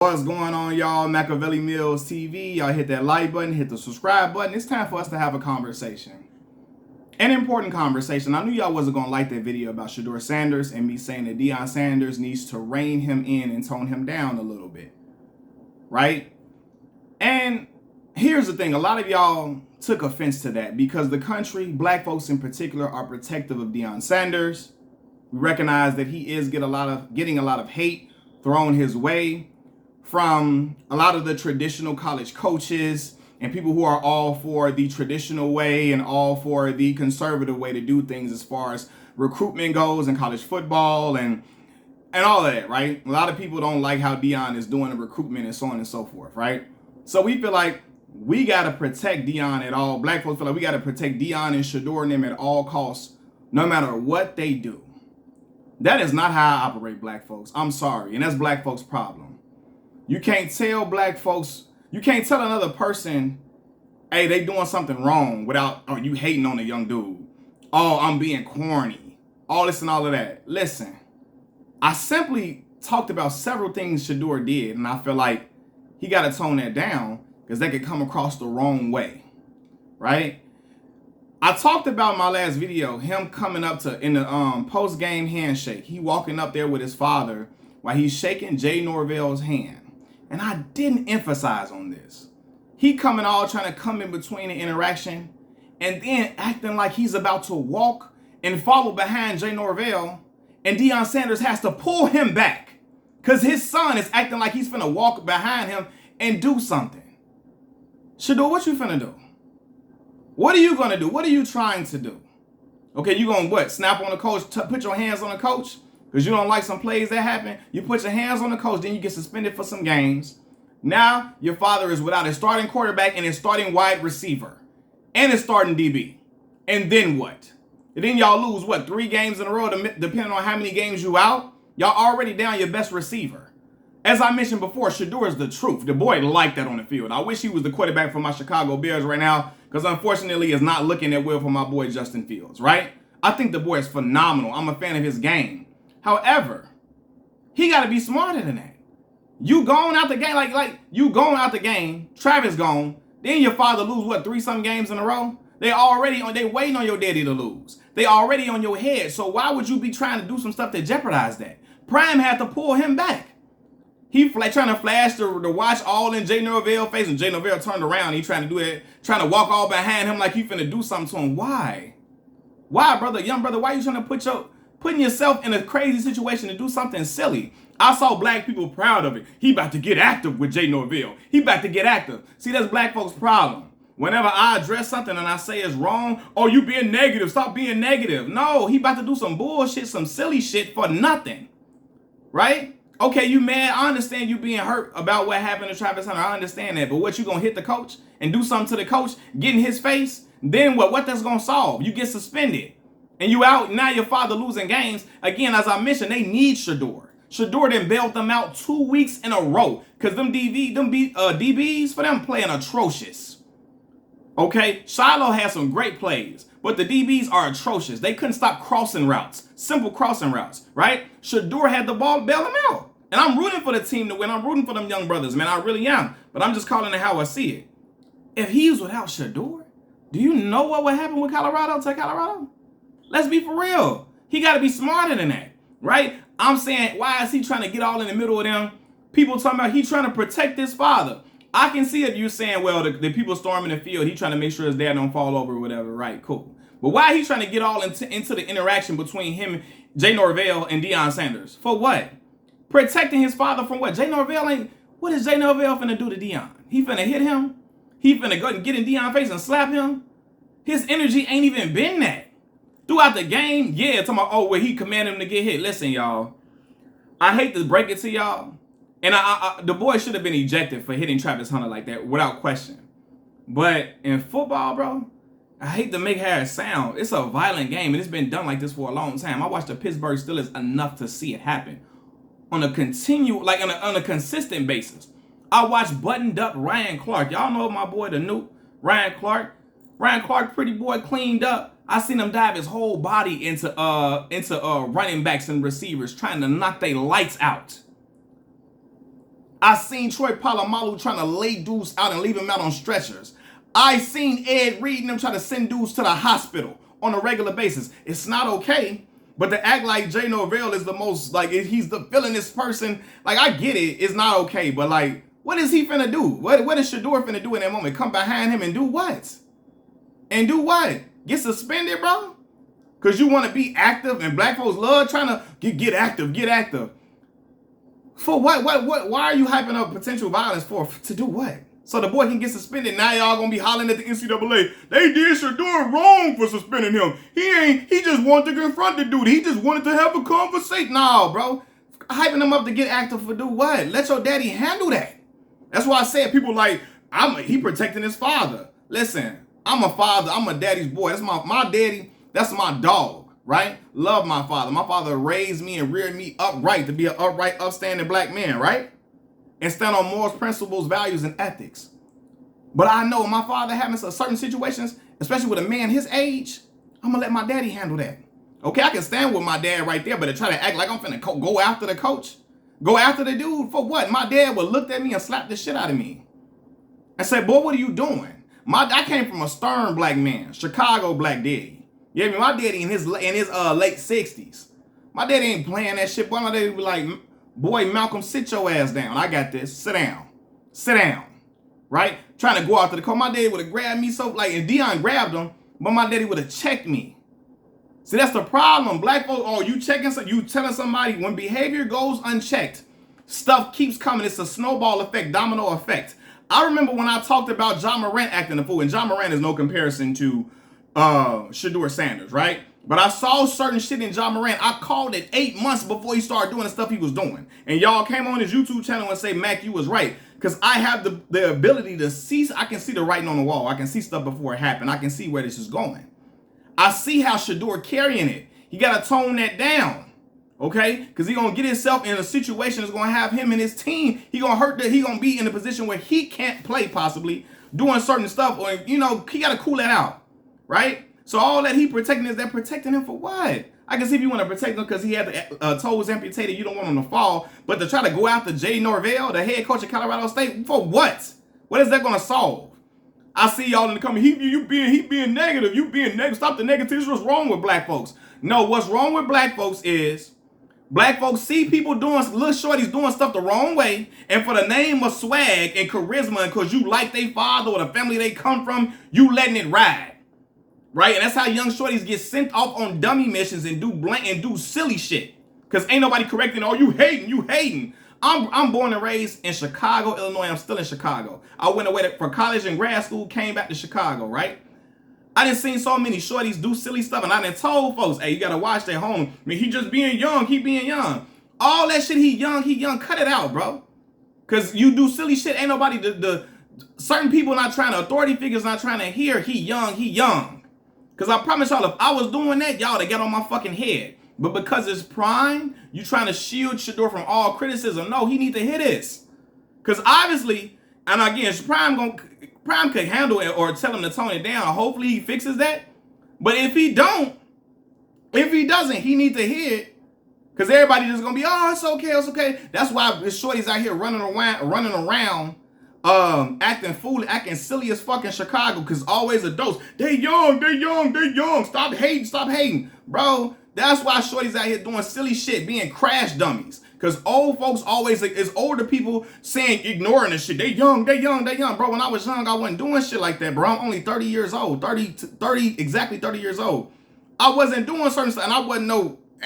What's going on, y'all? Machiavelli Mills TV. Y'all hit that like button, hit the subscribe button. It's time for us to have a conversation. An important conversation. I knew y'all wasn't going to like that video about Shedeur Sanders and me saying that Deion Sanders needs to rein him in and tone him down a little bit. Right? And here's the thing. A lot of y'all took offense to that because the country, black folks in particular, are protective of Deion Sanders. We recognize that he is getting a lot of hate thrown his way from a lot of the traditional college coaches and people who are all for the traditional way and all for the conservative way to do things as far as recruitment goes in college football and all of that, right? A lot of people don't like how Deion is doing the recruitment and so on and so forth, right? So we feel like we got to protect Deion at all. Black folks feel like we got to protect Deion and Shedeur and them at all costs, no matter what they do. That is not how I operate, black folks. I'm sorry. And that's black folks' problem. You can't tell black folks, you can't tell another person, hey, they doing something wrong without, oh, you hating on a young dude. Oh, I'm being corny. All this and all of that. Listen, I simply talked about several things Shedeur did, and I feel like he got to tone that down because that could come across the wrong way, right? I talked about my last video, him coming up to, in the post-game handshake, he walking up there with his father while he's shaking Jay Norvell's hand. And I didn't emphasize on this. He coming all trying to come in between the interaction and then acting like he's about to walk and follow behind Jay Norvell, and Deion Sanders has to pull him back because his son is acting like he's finna walk behind him and do something. Shedeur, what you finna do? What are you gonna do? What are you trying to do? Okay, you gonna what? Snap on the coach, put your hands on the coach? Because you don't like some plays that happen. You put your hands on the coach, then you get suspended for some games. Now, your father is without his starting quarterback and his starting wide receiver. And his starting DB. And then what? And then y'all lose, what, 3 games in a row, depending on how many games you out? Y'all already down your best receiver. As I mentioned before, Shedeur is the truth. The boy liked that on the field. I wish he was the quarterback for my Chicago Bears right now, because unfortunately, it's not looking that well for my boy Justin Fields, right? I think the boy is phenomenal. I'm a fan of his game. However, he got to be smarter than that. You going out the game, like you going out the game, Travis gone, then your father lose, what, 3-some games in a row? They waiting on your daddy to lose. They already on your head, so why would you be trying to do some stuff to jeopardize that? Prime had to pull him back. He trying to flash the watch all in Jay Norvell's face, and Jay Norvell turned around, he trying to do it, trying to walk all behind him like he finna do something to him. Why? Why, brother, young brother, why you trying to putting yourself in a crazy situation to do something silly? I saw black people proud of it. He about to get active with Jay Norvell. He about to get active. See, that's black folks' problem. Whenever I address something and I say it's wrong, oh, you being negative, stop being negative. No, he about to do some bullshit, some silly shit for nothing. Right? Okay, you mad. I understand you being hurt about what happened to Travis Hunter. I understand that. But what, you gonna hit the coach and do something to the coach, get in his face? Then what? What that's gonna solve? You get suspended. And you out, now your father losing games. Again, as I mentioned, they need Shedeur. Shedeur then bailed them out 2 weeks in a row. Because them DBs for them playing atrocious. Okay? Shiloh has some great plays. But the DBs are atrocious. They couldn't stop crossing routes. Simple crossing routes. Right? Shedeur had the ball, bail them out. And I'm rooting for the team to win. I'm rooting for them young brothers, man. I really am. But I'm just calling it how I see it. If he was without Shedeur, do you know what would happen with Colorado to Colorado? Let's be for real. He got to be smarter than that, right? I'm saying, why is he trying to get all in the middle of them? People talking about he trying to protect his father. I can see if you're saying, well, the people storming the field, he trying to make sure his dad don't fall over or whatever, right? Cool. But why he trying to get all into the interaction between him, Jay Norvell, and Deion Sanders? For what? Protecting his father from what? What is Jay Norvell finna do to Deion? He finna hit him? He finna go and get in Deion's face and slap him? His energy ain't even been that. Throughout the game, yeah, talking about, oh, well, he commanded him to get hit. Listen, y'all, I hate to break it to y'all, and the boy should have been ejected for hitting Travis Hunter like that, without question. But in football, bro, I hate to make hair sound. It's a violent game, and it's been done like this for a long time. I watched the Pittsburgh Steelers enough to see it happen on a on a consistent basis. I watched buttoned up Ryan Clark. Y'all know my boy, the new Ryan Clark. Ryan Clark, pretty boy, cleaned up. I seen him dive his whole body into running backs and receivers, trying to knock their lights out. I seen Troy Polamalu trying to lay dudes out and leave them out on stretchers. I seen Ed Reed and them try to send dudes to the hospital on a regular basis. It's not okay. But to act like Jay Norvell is the most, like, he's the villainous person, like, I get it. It's not okay. But, like, what is he finna do? What is Shedeur finna do in that moment? Come behind him and do what? And do what? Get suspended, bro? Because you want to be active and black folks love trying to get active, get active. For what? Why are you hyping up potential violence for? To do what? So the boy can get suspended. Now y'all gonna be hollering at the NCAA. They did Shedeur wrong for suspending him. He just wanted to confront the dude. He just wanted to have a conversation. No, bro. Hyping him up to get active for do what? Let your daddy handle that. That's why I said people like, he protecting his father. Listen, I'm a father. I'm a daddy's boy. That's my daddy. That's my dog, right? Love my father. My father raised me and reared me upright to be an upright, upstanding black man, right? And stand on morals, principles, values, and ethics. But I know my father having certain situations, especially with a man his age, I'm going to let my daddy handle that. Okay, I can stand with my dad right there, but to try to act like I'm finna go after the coach, go after the dude, for what? My dad would look at me and slap the shit out of me and say, boy, what are you doing? I came from a stern black man, Chicago black daddy. You hear me? My daddy in his late 60s. My daddy ain't playing that shit. Boy, my daddy be like, boy, Malcolm, sit your ass down. I got this. Sit down. Sit down. Right? Trying to go out to the court. My daddy would have grabbed me so, like, and Dion grabbed him, but my daddy would have checked me. See, that's the problem. Black folks, you telling somebody when behavior goes unchecked, stuff keeps coming. It's a snowball effect, domino effect. I remember when I talked about John Morant acting a fool, and John Morant is no comparison to Shedeur Sanders, right? But I saw certain shit in John Morant. I called it 8 months before he started doing the stuff he was doing. And y'all came on his YouTube channel and say, Mac, you was right. Because I have the ability to see, I can see the writing on the wall. I can see stuff before it happened. I can see where this is going. I see how Shedeur carrying it. He got to tone that down, okay? Because he going to get himself in a situation that's going to have him and his team. He going to hurt that. He going to be in a position where he can't play possibly doing certain stuff. Or, he got to cool that out, right? So all that he protecting is that protecting him for what? I can see if you want to protect him because he had the toes amputated. You don't want him to fall. But to try to go after Jay Norvell, the head coach of Colorado State, for what? What is that going to solve? I see y'all in the comments. He being negative. You being negative. Stop the negativity. What's wrong with black folks? No, what's wrong with black folks is black folks see people doing, little shorties doing stuff the wrong way, and for the name of swag and charisma, and because you like their father or the family they come from, you letting it ride. Right? And that's how young shorties get sent off on dummy missions and do silly shit. Because ain't nobody correcting, you hating. I'm born and raised in Chicago, Illinois. I'm still in Chicago. I went away for college and grad school, came back to Chicago, right? I done seen so many shorties do silly stuff, and I done told folks, hey, you gotta watch that home. I mean, he just being young, he being young. All that shit, he young, cut it out, bro. Because you do silly shit, ain't nobody, certain people not trying to, authority figures not trying to hear, he young. Because I promise y'all, if I was doing that, y'all, they get on my fucking head. But because it's prime, you trying to shield Shedeur from all criticism. No, he need to hear this. Because obviously, and again, Prime could handle it or tell him to tone it down. Hopefully he fixes that. But if he doesn't, he need to hear it. Because everybody just going to be, it's okay. That's why this shorty's out here running around, acting foolish, acting silly as fucking Chicago. Because always adults, they young. Stop hating. Bro, that's why shorty's out here doing silly shit, being crash dummies. Because old folks always, it's older people saying, ignoring this shit. They young. Bro, when I was young, I wasn't doing shit like that, bro. I'm only 30 years old. 30, exactly 30 years old. I wasn't doing certain stuff, and I wasn't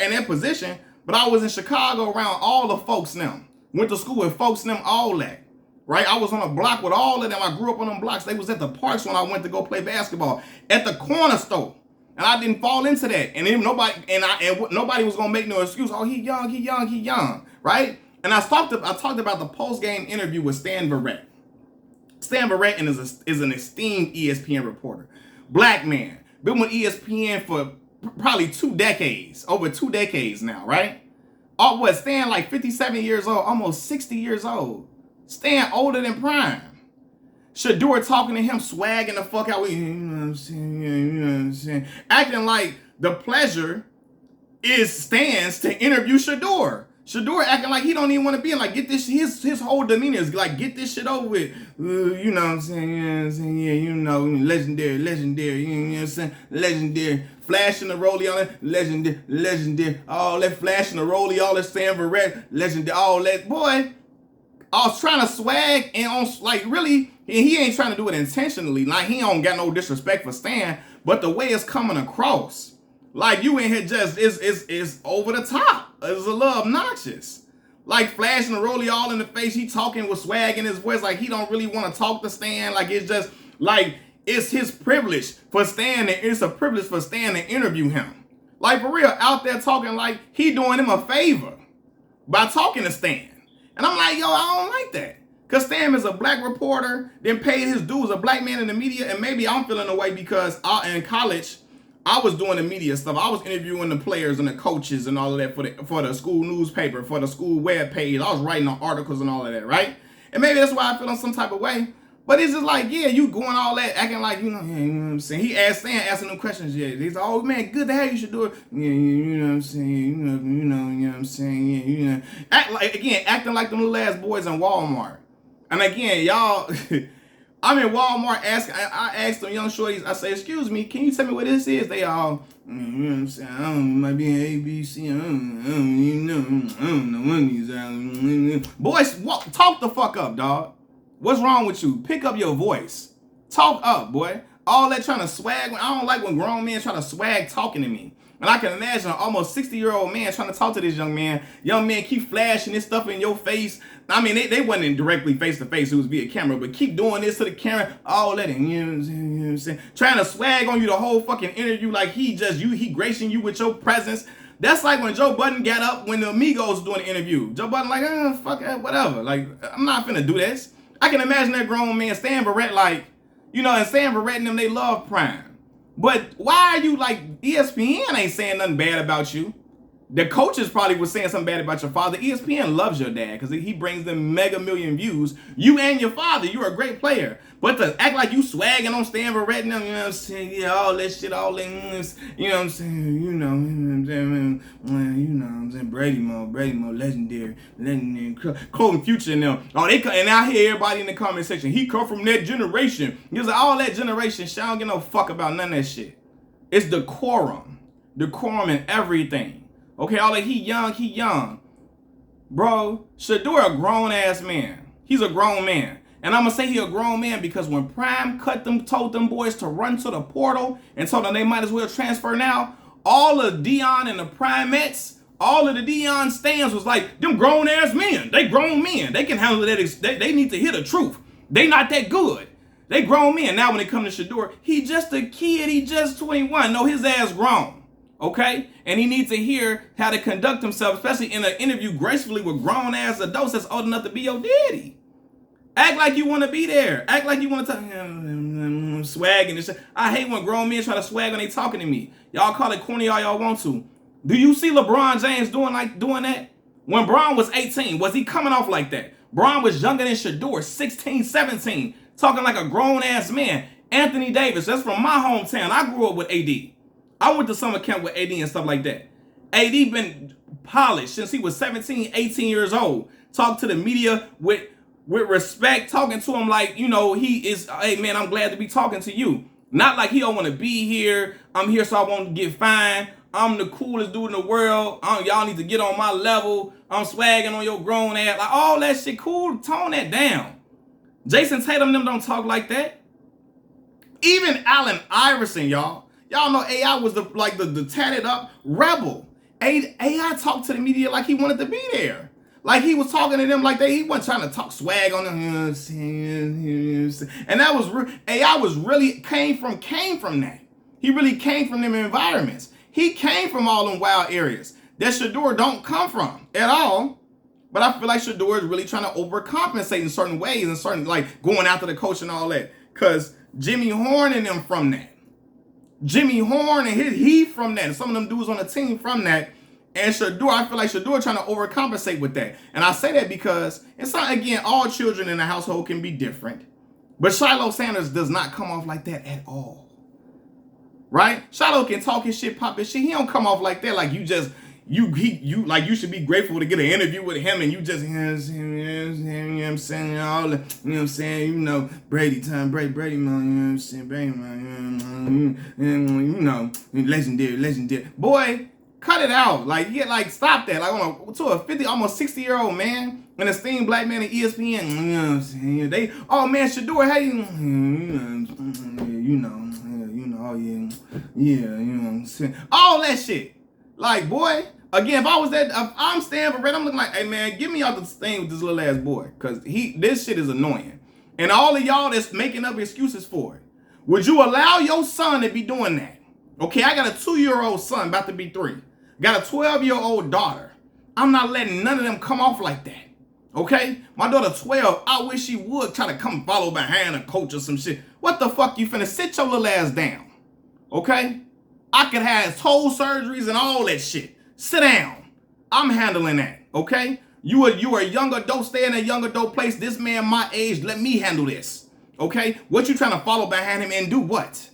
in that position, but I was in Chicago around all the folks them. Went to school with folks them, all that. Right? I was on a block with all of them. I grew up on them blocks. They was at the parks when I went to go play basketball. At the corner store. And I didn't fall into that. And then nobody was gonna make no excuse. He young, right? And I talked about the post-game interview with Stan Verrett. Stan Verrett is an esteemed ESPN reporter. Black man. Been with ESPN for probably over 2 decades now, right? Stan like 57 years old, almost 60 years old. Stan older than Prime. Shedeur talking to him, swagging the fuck out. You know what I'm saying? Acting like the pleasure is Stan's to interview Shedeur. Shedeur acting like he don't even want to be in. Like, get this, his whole demeanor is like, get this shit over with. You know what I'm saying? You know what I'm saying? Yeah, you know, legendary, you know what I'm saying? Legendary. Flashing the rollie, all that, legendary. All that flashing the rollie, all that Stan Verrett, legendary, all that. Boy, I was trying to swag and on, like, really, he ain't trying to do it intentionally. Like, he don't got no disrespect for Stan, but the way it's coming across, like, you in here just, is over the top. It's a little obnoxious. Like, flashing the rollie all in the face. He talking with swag in his voice. Like, he don't really want to talk to Stan. Like, it's just, like, it's his privilege for Stan. It's a privilege for Stan to interview him. Like, for real, out there talking like he doing him a favor by talking to Stan. And I'm like, yo, I don't like that. Because Stan is a black reporter, then paid his dues, a black man in the media, and maybe I'm feeling away because in college, I was doing the media stuff. I was interviewing the players and the coaches and all of that for the school newspaper, for the school web page. I was writing on articles and all of that, right? And maybe that's why I feel in some type of way. But it's just like, yeah, you going all that, acting like, you know what I'm saying? He asked Stan, asking them questions. Yeah, he's like, oh man, good to have you, Shedeur. Yeah, you know what I'm saying? You know what I'm saying? Yeah, you know. Acting like them little ass boys in Walmart. And again, y'all, I'm in Walmart asking, I asked them young shorties, I say, excuse me, can you tell me what this is? They all, you know what I'm saying? I don't know, might be an ABC, I don't know what these are. Boys, talk the fuck up, dog. What's wrong with you? Pick up your voice. Talk up, boy. All that trying to swag, I don't like when grown men try to swag talking to me. And I can imagine an almost 60-year-old man trying to talk to this young man. Young man keep flashing this stuff in your face. I mean, they wasn't directly face-to-face. It was via camera. But keep doing this to the camera. All that. You know what I'm saying? Trying to swag on you the whole fucking interview like he gracing you with your presence. That's like when Joe Budden got up when the Amigos was doing the interview. Joe Budden like, fuck that, whatever. Like, I'm not finna do this. I can imagine that grown man, Stan Verrett, like, you know, and Stan Verrett and them, they love Prime. But why are you like, ESPN ain't saying nothing bad about you. The coaches probably was saying something bad about your father. ESPN loves your dad because he brings them mega million views. You and your father, you're a great player. But to act like you swagging on Stan Verrett and them, you know what I'm saying? Yeah, all that shit, all that, you know what I'm saying? You know what I'm saying? Brady Mo, legendary, quoting Future and them. Oh, and I hear everybody in the comment section, he come from that generation. He was like, all that generation, shit, I don't give no fuck about none of that shit. It's decorum and everything. Okay, all that he young. Bro, Shedeur a grown-ass man. He's a grown man. And I'm going to say he a grown man because when Prime told them boys to run to the portal and told them they might as well transfer now, all of Dion and the Primettes, all of the Dion stands was like, them grown-ass men. They grown men. They can handle that. They need to hear the truth. They not that good. They grown men. Now when it comes to Shedeur, he just a kid. He just 21. No, his ass grown. Okay? And he needs to hear how to conduct himself, especially in an interview gracefully with grown-ass adults that's old enough to be your daddy. Act like you want to be there. Act like you want to talk, swagging and shit. I hate when grown men try to swag when they talking to me. Y'all call it corny all y'all want to. Do you see LeBron James doing that? When Bron was 18, was he coming off like that? Bron was younger than Shedeur, 16, 17, talking like a grown-ass man. Anthony Davis, that's from my hometown. I grew up with AD. I went to summer camp with AD and stuff like that. AD been polished since he was 17, 18 years old. Talk to the media with respect, talking to him like, you know, he is, hey man, I'm glad to be talking to you. Not like he don't want to be here. I'm here so I won't get fined. I'm the coolest dude in the world. Y'all need to get on my level. I'm swagging on your grown ass. Like, all that shit cool. Tone that down. Jason Tatum them don't talk like that. Even Allen Iverson, y'all. Y'all know AI was the tatted up rebel. AI talked to the media like he wanted to be there. Like he was talking to them like he wasn't trying to talk swag on them. And that was AI was really came from that. He really came from them environments. He came from all them wild areas that Shedeur don't come from at all. But I feel like Shedeur is really trying to overcompensate in certain ways and certain, like going after the coach and all that. Cause Jimmy Horn and them from that. Jimmy Horn and he from that. And some of them dudes on the team from that. And Shedeur, I feel like Shedeur trying to overcompensate with that. And I say that because it's not, again, all children in the household can be different. But Shiloh Sanders does not come off like that at all. Right? Shiloh can talk his shit, pop his shit. He don't come off like that. Like you just, you should be grateful to get an interview with him, and you just, you know what I'm saying, all the, you know what I'm saying, you know, Brady time, Brady, man, you know what I'm saying, Brady, man, you know, legendary. Boy, cut it out. Like, stop that. Like, to a 50, almost 60-year-old man, an esteemed black man at ESPN, you know what I'm saying, they, oh man, Shedeur, how you, you know, you know what I'm saying, all that shit. Like, boy, again, if I'm staying for red, I'm looking like, hey man, get me out this thing with this little ass boy, cause this shit is annoying. And all of y'all that's making up excuses for it, would you allow your son to be doing that? Okay, I got a 2-year-old son about to be 3. Got a 12-year-old daughter. I'm not letting none of them come off like that. Okay? My daughter 12, I wish she would try to come follow behind a coach or some shit. What the fuck you finna sit your little ass down? Okay? I could have toe surgeries and all that shit. Sit down. I'm handling that. Okay? You a young adult, stay in a young adult place. This man my age, let me handle this. Okay? What you trying to follow behind him and do what?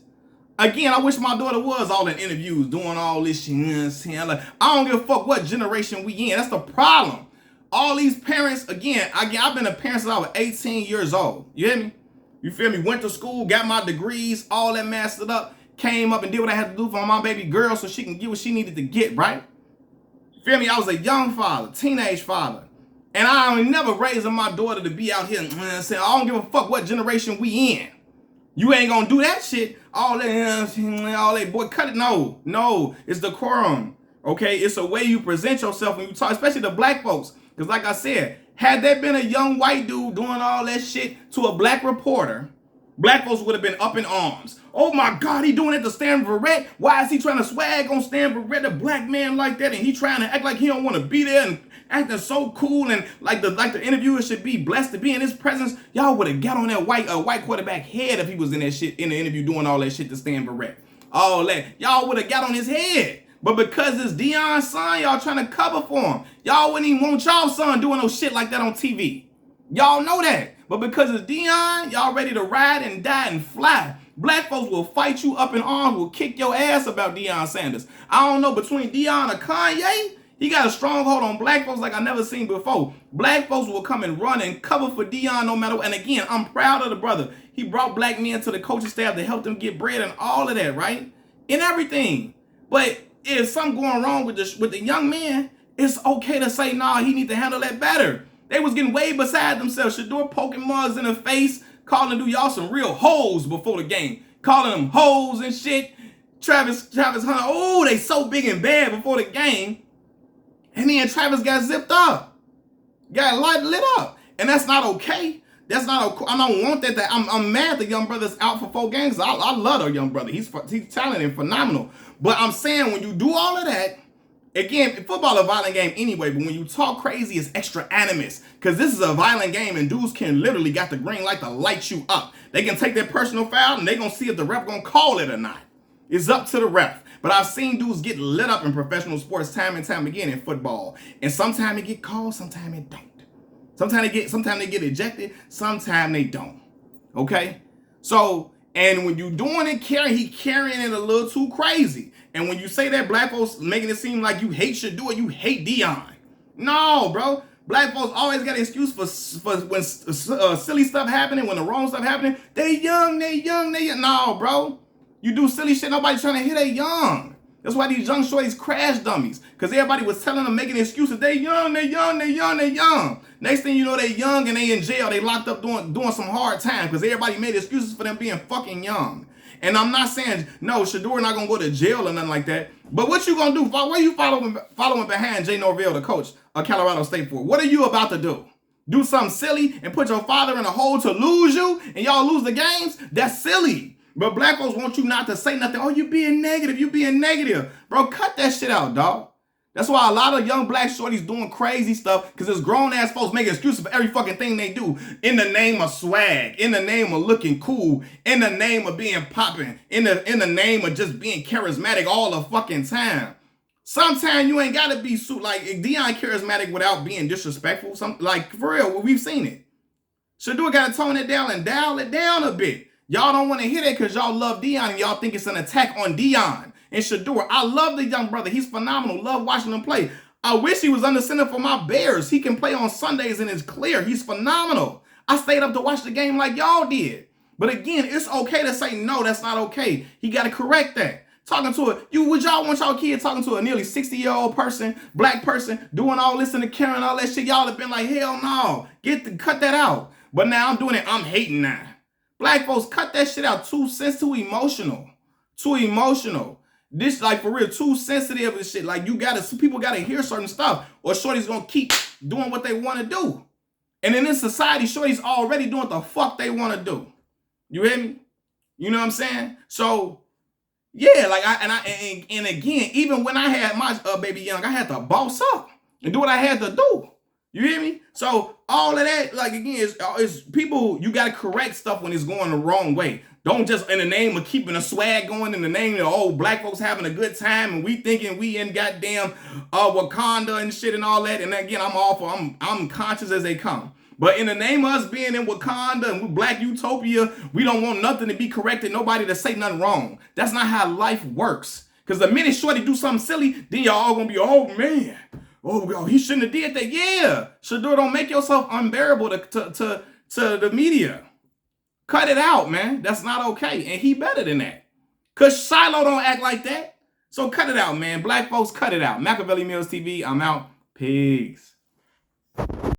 Again, I wish my daughter was all in interviews doing all this shit. You know what I'm saying? Like, I don't give a fuck what generation we in. That's the problem. All these parents, again, I've been a parent since I was 18 years old. You hear me? You feel me? Went to school, got my degrees, all that mastered up, came up and did what I had to do for my baby girl so she can get what she needed to get, right? You feel me? I was a young father, teenage father. And I ain't never raising my daughter to be out here, you know what I'm saying? I don't give a fuck what generation we in. You ain't gonna do that shit. All that, boy, cut it. No, it's decorum. Okay, it's a way you present yourself when you talk, especially the black folks. Because like I said, had there been a young white dude doing all that shit to a black reporter, black folks would have been up in arms. Oh my God, he doing it to Stanford Red. Why is he trying to swag on Stanford Red, a black man like that? And he trying to act like he don't want to be there and acting so cool and like the interviewer should be blessed to be in his presence. Y'all would have got on that white quarterback head if he was in that shit in the interview doing all that shit to Stanford Red. All that. Y'all would have got on his head. But because it's Deion's son, y'all trying to cover for him. Y'all wouldn't even want y'all son doing no shit like that on TV. Y'all know that. But because it's Deion, y'all ready to ride and die and fly. Black folks will fight you up in arms, will kick your ass about Deion Sanders. I don't know, between Deion and Kanye, he got a stronghold on black folks like I never seen before. Black folks will come and run and cover for Deion no matter what. And again, I'm proud of the brother. He brought black men to the coaching staff to help them get bread and all of that, right? And everything. But if something going wrong with the young man, it's okay to say, nah, he need to handle that better. They was getting way beside themselves. Shedeur poking mugs in the face, calling do y'all some real hoes before the game. Calling them hoes and shit. Travis Hunter, oh, they so big and bad before the game. And then Travis got zipped up. Got lit up. And that's not okay. That's not okay. I don't want that. I'm mad the young brother's out for 4 games. I love the young brother. He's talented and phenomenal. But I'm saying when you do all of that, again, football is a violent game anyway, but when you talk crazy, it's extra animus. Because this is a violent game and dudes can literally got the green light to light you up. They can take their personal foul and they going to see if the ref going to call it or not. It's up to the ref. But I've seen dudes get lit up in professional sports time and time again in football. And sometimes it get called, sometimes it don't. Sometimes they get ejected, sometimes they don't. Okay? So, and when you doing it, he carrying it a little too crazy. And when you say that, black folks making it seem like you hate Shedeur, you hate Deion. No, bro. Black folks always got an excuse for when silly stuff happening, when the wrong stuff happening. They young. No, bro. You do silly shit, nobody's trying to hear they young. That's why these young shorties crash dummies. Because everybody was telling them, making excuses. They young. Next thing you know, they young and they in jail. They locked up doing some hard time because everybody made excuses for them being fucking young. And I'm not saying, no, Shedeur not going to go to jail or nothing like that. But what you going to do? What are you following behind Jay Norvell, the coach of Colorado State for? What are you about to do? Do something silly and put your father in a hole to lose you and y'all lose the games? That's silly. But black folks want you not to say nothing. Oh, you being negative. Bro, cut that shit out, dog. That's why a lot of young black shorties doing crazy stuff because there's grown-ass folks making excuses for every fucking thing they do in the name of swag, in the name of looking cool, in the name of being popping, in the name of just being charismatic all the fucking time. Sometimes you ain't got to be like Deion charismatic without being disrespectful. Like, for real, we've seen it. Shedeur got to tone it down and dial it down a bit. Y'all don't want to hear that because y'all love Deion and y'all think it's an attack on Deion. And Shedeur, I love the young brother. He's phenomenal. Love watching him play. I wish he was under center for my Bears. He can play on Sundays and it's clear. He's phenomenal. I stayed up to watch the game like y'all did. But again, it's okay to say, no, that's not okay. He got to correct that. Talking to would y'all want y'all kid talking to a nearly 60-year-old person, black person, doing all this in the camera and all that shit? Y'all have been like, hell no, cut that out. But now I'm doing it, I'm hating now. Black folks, cut that shit out. Too sensitive, too emotional. Too emotional. This, like, for real, too sensitive and shit. Like, people gotta hear certain stuff, or shorty's gonna keep doing what they wanna do. And in this society, shorty's already doing what the fuck they wanna do. You hear me? You know what I'm saying? So, yeah, like, and again, even when I had my baby young, I had to boss up and do what I had to do. You hear me? So all of that, like, again, is people, you got to correct stuff when it's going the wrong way. Don't just, in the name of keeping a swag going, in the name of, black folks having a good time, and we thinking we in goddamn Wakanda and shit and all that. And again, I'm conscious as they come. But in the name of us being in Wakanda and black utopia, we don't want nothing to be corrected, nobody to say nothing wrong. That's not how life works. Because the minute shorty do something silly, then y'all all gonna be, oh man, oh, he shouldn't have did that. Yeah, Shedeur, don't make yourself unbearable to the media. Cut it out, man. That's not okay. And he better than that. Because Shiloh don't act like that. So cut it out, man. Black folks, cut it out. Machiavelli Mills TV, I'm out. Peace.